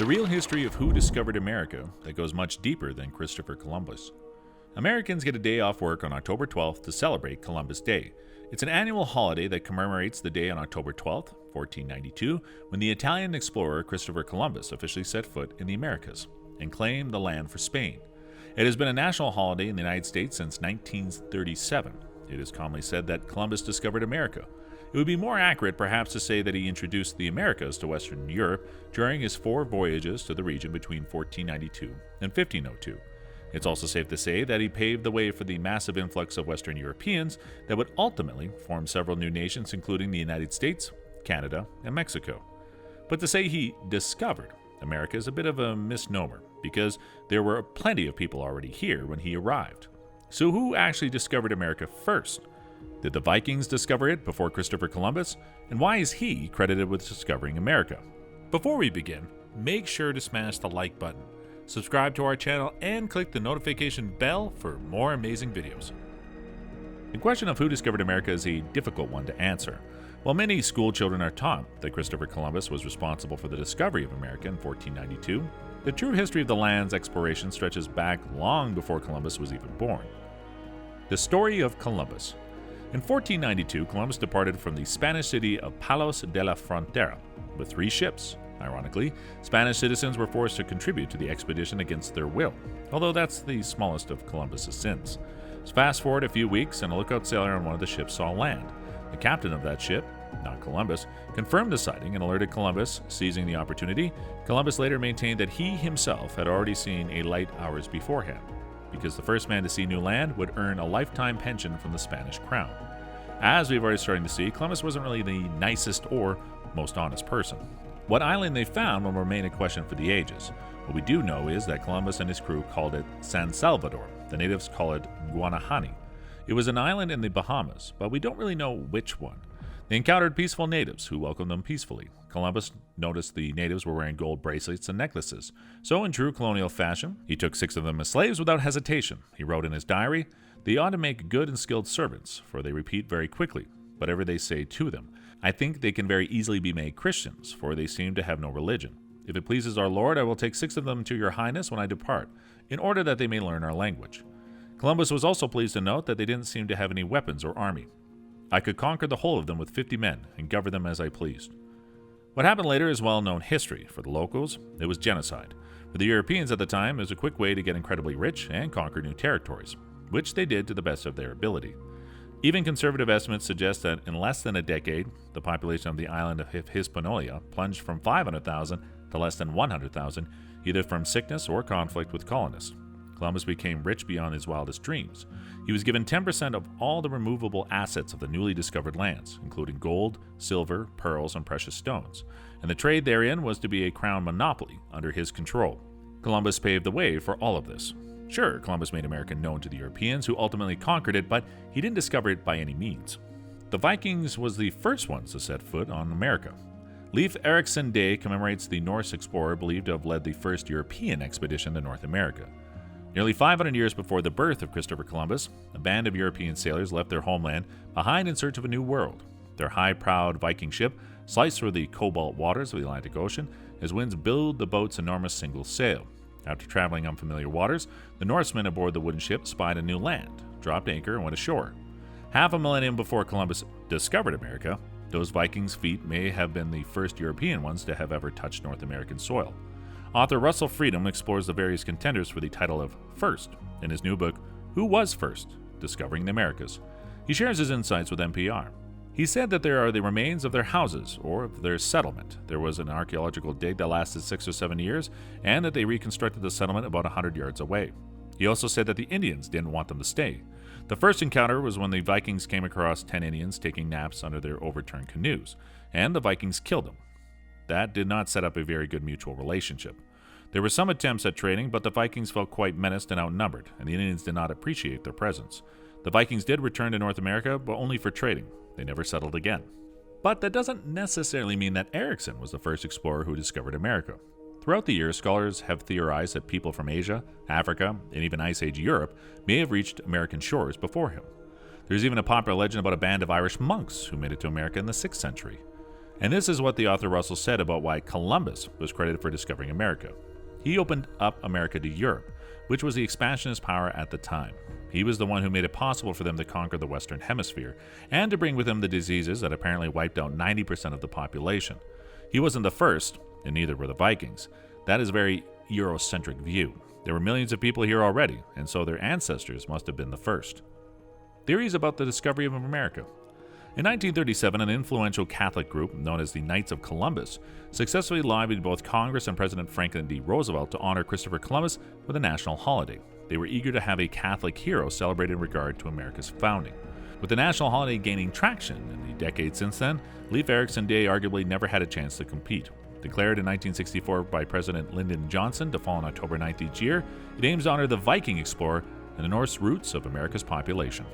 the real history of who discovered America that goes much deeper than Christopher Columbus. Americans get a day off work on October 12th to celebrate Columbus Day. It's an annual holiday that commemorates the day on October 12th, 1492, when the Italian explorer Christopher Columbus officially set foot in the Americas and claimed the land for Spain. It has been a national holiday in the United States since 1937. It is commonly said that Columbus discovered America. It would be more accurate, perhaps, to say that he introduced the Americas to Western Europe during his 4 voyages to the region between 1492 and 1502. It's also safe to say that he paved the way for the massive influx of Western Europeans that would ultimately form several new nations, including the United States, Canada, and Mexico. But to say he discovered America is a bit of a misnomer, because there were plenty of people already here when he arrived. So who actually discovered America first? Did the Vikings discover it before Christopher Columbus? And why is he credited with discovering America? Before we begin, make sure to smash the like button, subscribe to our channel, and click the notification bell for more amazing videos. The question of who discovered America is a difficult one to answer. While many school children are taught that Christopher Columbus was responsible for the discovery of America in 1492, the true history of the land's exploration stretches back long before Columbus was even born. The story of Columbus. In 1492, Columbus departed from the Spanish city of Palos de la Frontera with 3 ships. Ironically, Spanish citizens were forced to contribute to the expedition against their will, although that's the smallest of Columbus's sins. So fast forward a few weeks, and a lookout sailor on one of the ships saw land. The captain of that ship, not Columbus, confirmed the sighting and alerted Columbus. Seizing the opportunity, Columbus later maintained that he himself had already seen a light hours beforehand, because the first man to see new land would earn a lifetime pension from the Spanish crown. As we've already starting to see, Columbus wasn't really the nicest or most honest person. What island they found will remain a question for the ages. What we do know is that Columbus and his crew called it San Salvador. The natives call it Guanahani. It was an island in the Bahamas, but we don't really know which one. They encountered peaceful natives who welcomed them peacefully. Columbus noticed the natives were wearing gold bracelets and necklaces, so in true colonial fashion, he took 6 of them as slaves without hesitation. He wrote in his diary, "They ought to make good and skilled servants, for they repeat very quickly whatever they say to them. I think they can very easily be made Christians, for they seem to have no religion. If it pleases our Lord, I will take 6 of them to your highness when I depart, in order that they may learn our language." Columbus was also pleased to note that they didn't seem to have any weapons or army. "I could conquer the whole of them with 50 men and govern them as I pleased." What happened later is well-known history. For the locals, it was genocide. For the Europeans at the time, it was a quick way to get incredibly rich and conquer new territories, which they did to the best of their ability. Even conservative estimates suggest that in less than a decade, the population of the island of Hispaniola plunged from 500,000 to less than 100,000, either from sickness or conflict with colonists. Columbus became rich beyond his wildest dreams. He was given 10% of all the removable assets of the newly discovered lands, including gold, silver, pearls, and precious stones, and the trade therein was to be a crown monopoly under his control. Columbus paved the way for all of this. Sure, Columbus made America known to the Europeans, who ultimately conquered it, but he didn't discover it by any means. The Vikings was the first ones to set foot on America. Leif Erikson Day commemorates the Norse explorer believed to have led the first European expedition to North America. Nearly 500 years before the birth of Christopher Columbus, a band of European sailors left their homeland behind in search of a new world. Their high-prowed Viking ship sliced through the cobalt waters of the Atlantic Ocean as winds billowed the boat's enormous single sail. After traveling unfamiliar waters, the Norsemen aboard the wooden ship spied a new land, dropped anchor, and went ashore. Half a millennium before Columbus discovered America, those Vikings' feet may have been the first European ones to have ever touched North American soil. Author Russell Freedom explores the various contenders for the title of First in his new book, Who Was First? Discovering the Americas. He shares his insights with NPR. He said that there are the remains of their houses or of their settlement. There was an archaeological dig that lasted 6 or 7 years, and that they reconstructed the settlement about 100 yards away. He also said that the Indians didn't want them to stay. The first encounter was when the Vikings came across 10 Indians taking naps under their overturned canoes, and the Vikings killed them. That did not set up a very good mutual relationship. There were some attempts at trading, but the Vikings felt quite menaced and outnumbered, and the Indians did not appreciate their presence. The Vikings did return to North America, but only for trading. They never settled again. But that doesn't necessarily mean that Erikson was the first explorer who discovered America. Throughout the years, scholars have theorized that people from Asia, Africa, and even Ice Age Europe may have reached American shores before him. There's even a popular legend about a band of Irish monks who made it to America in the 6th century. And this is what the author Russell said about why Columbus was credited for discovering America. He opened up America to Europe, which was the expansionist power at the time. He was the one who made it possible for them to conquer the Western Hemisphere, and to bring with him the diseases that apparently wiped out 90% of the population. He wasn't the first, and neither were the Vikings. That is a very Eurocentric view. There were millions of people here already, and so their ancestors must have been the first. Theories about the discovery of America. In 1937, an influential Catholic group known as the Knights of Columbus successfully lobbied both Congress and President Franklin D. Roosevelt to honor Christopher Columbus with a national holiday. They were eager to have a Catholic hero celebrated in regard to America's founding. With the national holiday gaining traction in the decades since then, Leif Erikson Day arguably never had a chance to compete. Declared in 1964 by President Lyndon Johnson to fall on October 9th each year, it aims to honor the Viking explorer and the Norse roots of America's population.